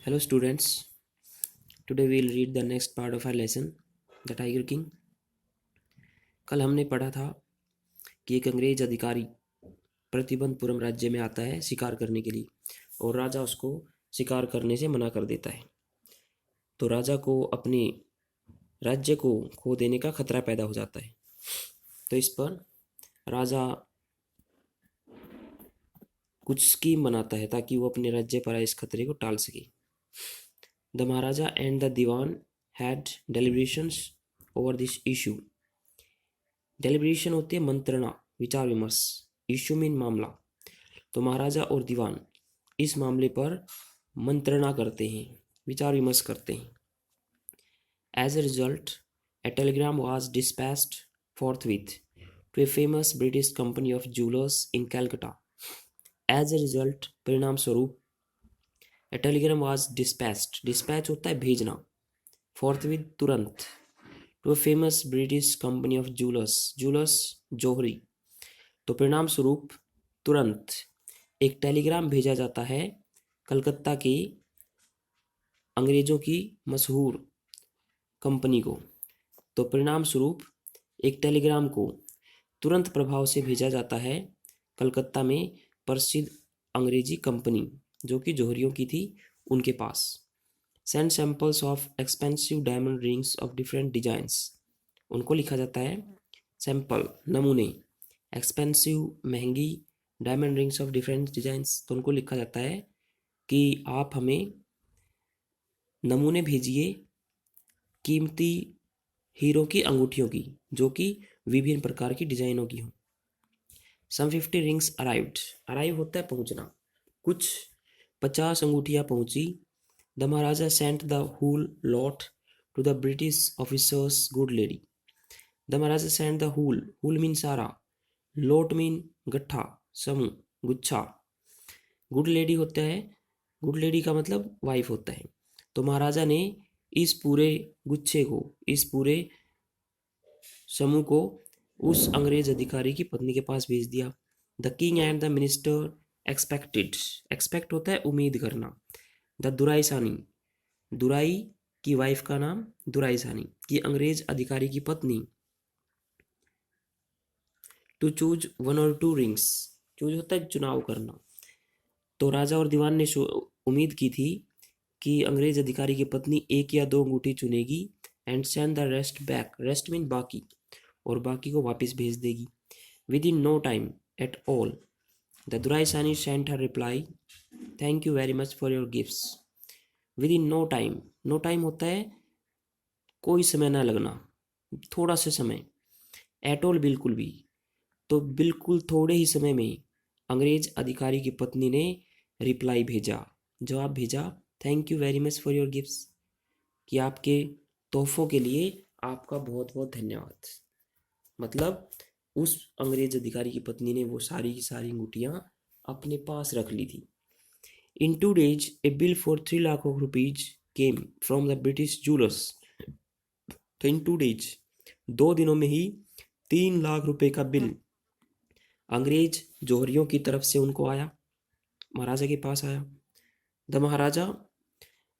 Hello students, today we will read the next part of our lesson, The Tiger King। कल हमने पढ़ा था कि एक अंग्रेज अधिकारी प्रतिबंधपुरम राज्य में आता है शिकार करने के लिए और राजा उसको शिकार करने से मना कर देता है। तो राजा को अपने राज्य को खो देने का खतरा पैदा हो जाता है। तो इस पर राजा कुछ स्कीम बनाता है ताकि वो अपने राज्य पर आए इस खतरे को टाल सके। The Maharaja and the Diwan had deliberations over this issue। Deliberation होती है मंत्रणा, विचार विमर्श। इशू मीन मामला। तो महाराजा और दीवान इस मामले पर मंत्रणा करते हैं, विचार विमर्श करते हैं। As a result a telegram was dispatched forthwith to a famous British company of jewelers in Calcutta। As a result, परिणाम स्वरूप, a telegram was dispatched, dispatch होता है भेजना, forthwith तुरंत, to a famous British company of jewellers, jewellers जौहरी। तो परिणाम स्वरूप तुरंत एक टेलीग्राम भेजा जाता है कलकत्ता की अंग्रेजों की मशहूर कंपनी को। तो परिणाम स्वरूप एक टेलीग्राम को तुरंत प्रभाव से भेजा जाता है कलकत्ता में प्रसिद्ध अंग्रेजी कंपनी जो कि जौहरियों की थी उनके पास। Send samples of expensive diamond rings of different designs. उनको लिखा जाता है सैंपल, नमूने, एक्सपेंसिव महंगी, diamond rings of different designs. तो उनको लिखा जाता है कि आप हमें नमूने भेजिए कीमती हीरो की अंगूठियों की जो कि विभिन्न प्रकार की डिजाइनों की हों। सम 50 रिंग्स अराइव्ड, अराइव होता है पहुंचना, कुछ 50 अंगूठियां पहुंची। The Maharaja sent the whole lot to the British officers good lady. The Maharaja sent the whole, whole mean सारा, लॉट मीन गट्ठा, समूह, गुच्छा। गुड लेडी होता है, गुड लेडी का मतलब वाइफ होता है। तो महाराजा ने इस पूरे गुच्छे को, इस पूरे समूह को उस अंग्रेज अधिकारी की पत्नी के पास भेज दिया। The king and the minister expected, expect होता है उम्मीद करना। द दुराइसानी, दुराई की वाइफ का नाम दुराइसानी, की अंग्रेज अधिकारी की पत्नी। टू चूज वन और टू रिंग्स, चूज होता है चुनाव करना। तो राजा और दीवान ने उम्मीद की थी कि अंग्रेज अधिकारी की पत्नी एक या दो अंगूठी चुनेगी and send the rest back, rest mean बाकी, और बाकी को वापस भेज देगी। Within no time at all the Duraisani sent her reply, thank you very much for your gifts. Within no time, no time होता है कोई समय ना लगना, थोड़ा सा समय, एट ऑल बिल्कुल भी। तो बिल्कुल थोड़े ही समय में अंग्रेज अधिकारी की पत्नी ने रिप्लाई भेजा, जवाब भेजा, thank you very much for your gifts, कि आपके तोहफों के लिए आपका बहुत बहुत धन्यवाद। मतलब उस अंग्रेज अधिकारी की पत्नी ने वो सारी की सारी अंगूठियां अपने पास रख ली थी। इन 2 days A bill for 3 lakh of rupees came from the British jewellers. तो इन 2 days, 2 दिनों में ही 3 लाख रुपए का बिल अंग्रेज जौहरियों की तरफ से उनको आया, महाराजा के पास आया। द महाराजा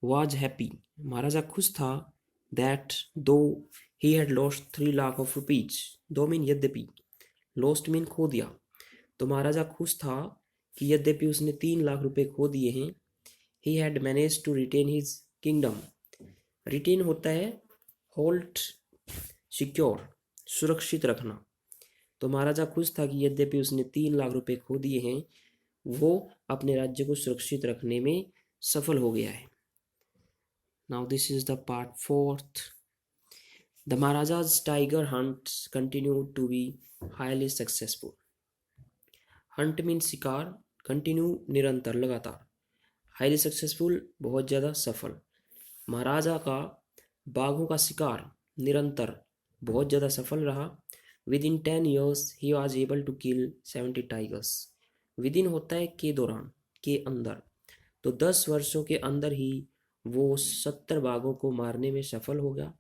वाज हैप्पी, महाराजा खुश था। दैट दो he had lost 3 lakh of rupees, दो मीन यद्यपि, लॉस्ट मीन खो दिया। तो महाराजा खुश था कि यद्यपि उसने 3 लाख रुपए खो दिए हैं। He had managed to retain his kingdom, retain होता है होल्ड, सिक्योर, सुरक्षित रखना। तो महाराजा खुश था कि यद्यपि उसने 3 लाख रुपए खो दिए हैं, वो अपने राज्य को सुरक्षित रखने में सफल हो गया है। Now this is the part 4th। The Maharaja's tiger hunt continued to be highly successful। Hunt mean शिकार, कंटिन्यू निरंतर, लगातार, हाईली सक्सेसफुल बहुत ज़्यादा सफल। महाराजा का बाघों का शिकार निरंतर बहुत ज़्यादा सफल रहा। Within 10 years he was able to kill 70 tigers. Within होता है के दौरान, के अंदर। तो 10 वर्षों के अंदर ही वो 70 बाघों को मारने में सफल हो गया।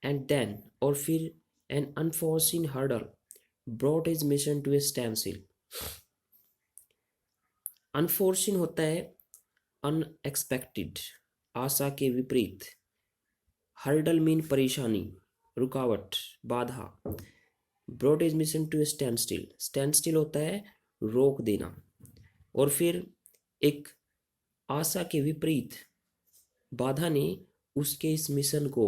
एंड देन, और फिर, an unforeseen hurdle brought his mission to a standstill. Unforeseen होता है अनएक्सपेक्टेड, आशा के विपरीत। हर्डल मीन परेशानी, रुकावट, बाधा। Brought is mission to stand still, stand still होता है रोक देना। और फिर एक आशा के विपरीत बाधा ने उसके इस मिशन को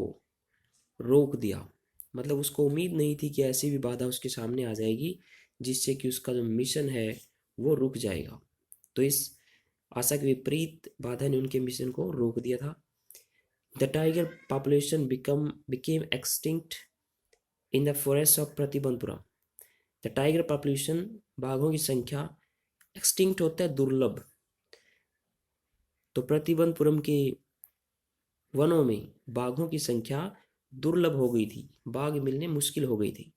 रोक दिया, मतलब उसको उम्मीद नहीं थी कि ऐसी भी बाधा उसके सामने आ जाएगी जिससे कि उसका जो मिशन है वो रुक जाएगा। तो इस आशा के विपरीत बाधा ने उनके मिशन को रोक दिया था। The tiger population became extinct in the forest of Pratibandapuram. The tiger population, बाघों की संख्या, एक्सटिंक्ट होता है दुर्लभ, तो प्रतिबंधपुरम के वनों में बाघों की संख्या दुर्लभ हो गई थी, बाघ मिलने मुश्किल हो गई थी।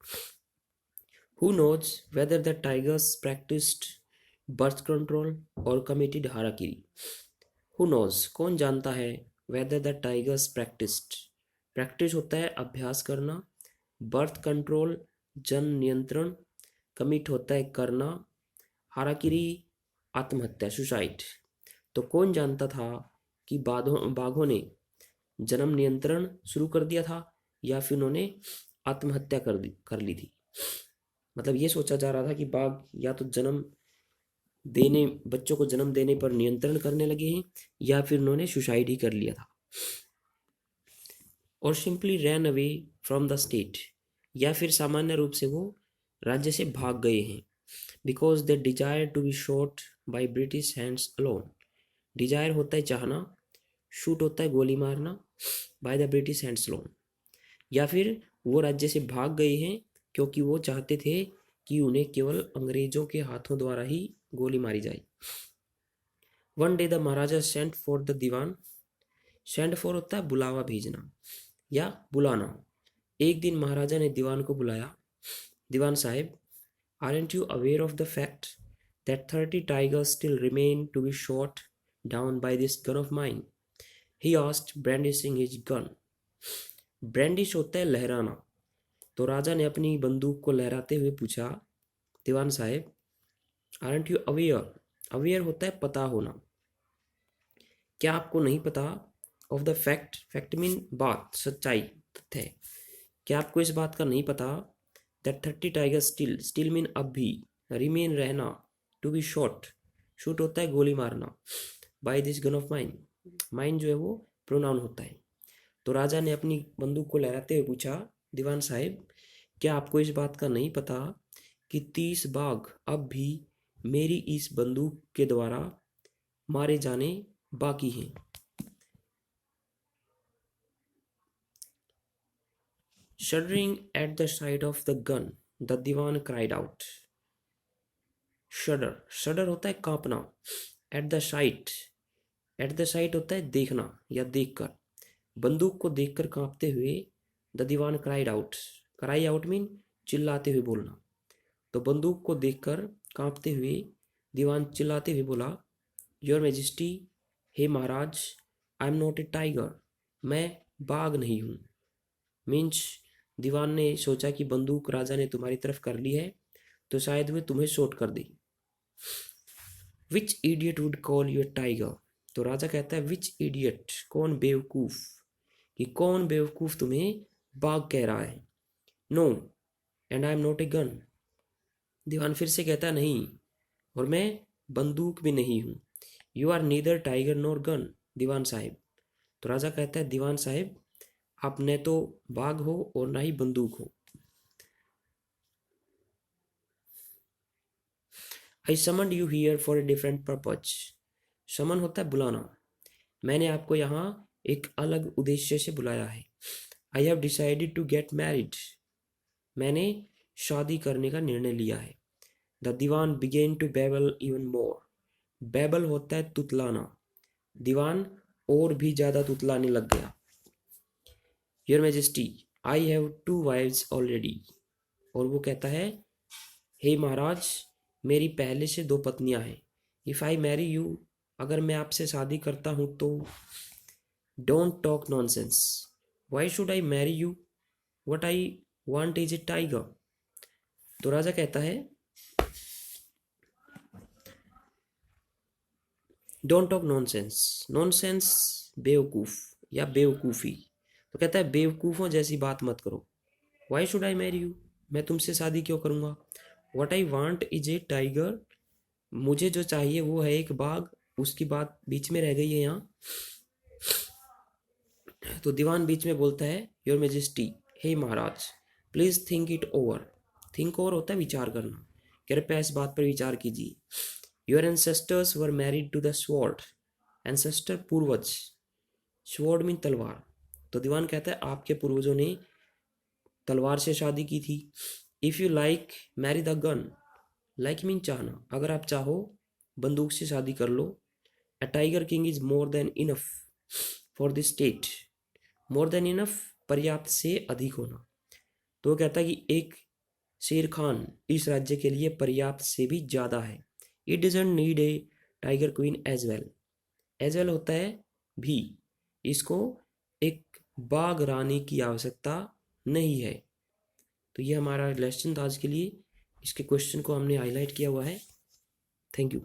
Who knows whether the tigers practiced birth control or committed harakiri? Who knows, कौन जानता है, whether the tigers practiced, practice होता है अभ्यास करना, birth control जन नियंत्रण, commit होता है करना, हाराकिरी आत्महत्या सुसाइड। तो कौन जानता था कि बाघों ने जन्म नियंत्रण शुरू कर दिया था या फिर उन्होंने आत्महत्या कर ली थी। मतलब ये सोचा जा रहा था कि बाघ या तो बच्चों को जन्म देने पर नियंत्रण करने लगे हैं या फिर उन्होंने सुसाइड ही कर लिया था। और simply ran away from the state, या फिर सामान्य रूप से वो राज्य से भाग गए हैं। Because they desire to be shot by British hands alone. Desire होता है चाहना, शूट होता है गोली मारना, by the British hands alone, या फिर वो राज्य से भाग गए हैं क्योंकि वो चाहते थे कि उन्हें केवल अंग्रेजों के हाथों द्वारा ही गोली मारी जाए। One day the Maharaja sent for the Dewan. Send for होता है बुलावा भेजना या बुलाना। एक दिन महाराजा ने दीवान को बुलाया। Dewan Sahib, aren't you aware of the fact that 30 tigers still remain to be shot down by this gun of mine? He asked brandishing his gun. Brandish होता है लहराना, तो राजा ने अपनी बंदूक को लहराते हुए पूछा, दीवान Sahib, aren't you aware, aware होता है पता होना, क्या आपको नहीं पता, of the fact, fact mean बात, सच्चाई, तथ्य, क्या आपको इस बात का नहीं पता, that 30 tiger still, still mean अब भी, रिमेन रहना, टू बी शॉट, शूट होता है गोली मारना, by this gun of mine, mine जो है वो प्रोनाउन होता है। तो राजा ने अपनी बंदूक को लहराते हुए पूछा, दीवान साहब, क्या आपको इस बात का नहीं पता कि 30 बाघ अब भी मेरी इस बंदूक के द्वारा मारे जाने बाकी हैं? Shuddering at the sight of the gun, the Diwan cried out. Shudder, shudder होता है कांपना। At the sight, at the sight होता है देखना या देखकर। बंदूक को देखकर कांपते हुए the Dewan cried out, cry out mean चिल्लाते हुए बोलना। तो बंदूक को देखकर कांपते हुए दीवान चिल्लाते हुए बोला, योर मैजेस्टी, हे Maharaj, I am not a tiger, मैं बाघ नहीं हूँ। मीन्स दीवान ने सोचा कि बंदूक राजा ने तुम्हारी तरफ कर ली है तो शायद वे तुम्हें शॉट कर दे। Which idiot would call you a tiger? तो राजा कहता है विच इडियट, कौन बेवकूफ, कि कौन बेवकूफ तुम्हें बाघ कह रहा है। No and I am not a gun. Dewan फिर से कहता नहीं, और मैं बंदूक भी नहीं हूं। You are neither tiger nor gun Dewan Sahib. तो राजा कहता है, दीवान साहिब, आप न तो बाघ हो और ना ही बंदूक हो। I summoned you here for a different purpose. Summon होता है बुलाना। मैंने आपको यहाँ एक अलग उद्देश्य से बुलाया है। I have decided to get married. मैंने शादी करने का निर्णय लिया है। The Dewan began to babble even more. Babble होता है तुतलाना। दीवान और भी ज्यादा तुतलाने लग गया। Your majesty, I have 2 wives already. और वो कहता है, हे महाराज, मेरी पहले से 2 पत्नियां हैं। इफ आई मैरी यू, अगर मैं आपसे शादी करता हूं तो। Don't talk nonsense. Why should I marry you? What I want is a tiger. तो राजा कहता है, डोंट टॉक नॉनसेंस, नॉनसेंस बेवकूफ़ या बेवकूफ़ी। तो कहता है बेवकूफ़ों जैसी बात मत करो। Why should I marry you, मैं तुमसे शादी क्यों करूँगा। What I want is a tiger, मुझे जो चाहिए वो है एक बाघ। उसकी बात बीच में रह गई है यहाँ। तो दीवान बीच में बोलता है योर मेजेस्टी, हे Maharaj, please think it over. Think over होता है विचार करना, कृपया इस बात पर विचार कीजिए। Your ancestors were married to the sword, ancestor पूर्वज, स्वॉर्ड मीन तलवार। तो दीवान कहता है आपके पूर्वजों ने तलवार से शादी की थी। If you like marry the gun, like mean चाहना, अगर आप चाहो बंदूक से शादी कर लो। A tiger king is more than enough for the state, more than enough पर्याप्त से अधिक होना। तो वो कहता है कि एक शेर खान इस राज्य के लिए पर्याप्त से भी ज़्यादा है। It doesn't need a tiger queen as well, as well होता है भी, इसको एक बाघ रानी की आवश्यकता नहीं है। तो ये हमारा लेसन था आज के लिए, इसके क्वेश्चन को हमने हाईलाइट किया हुआ है। Thank you.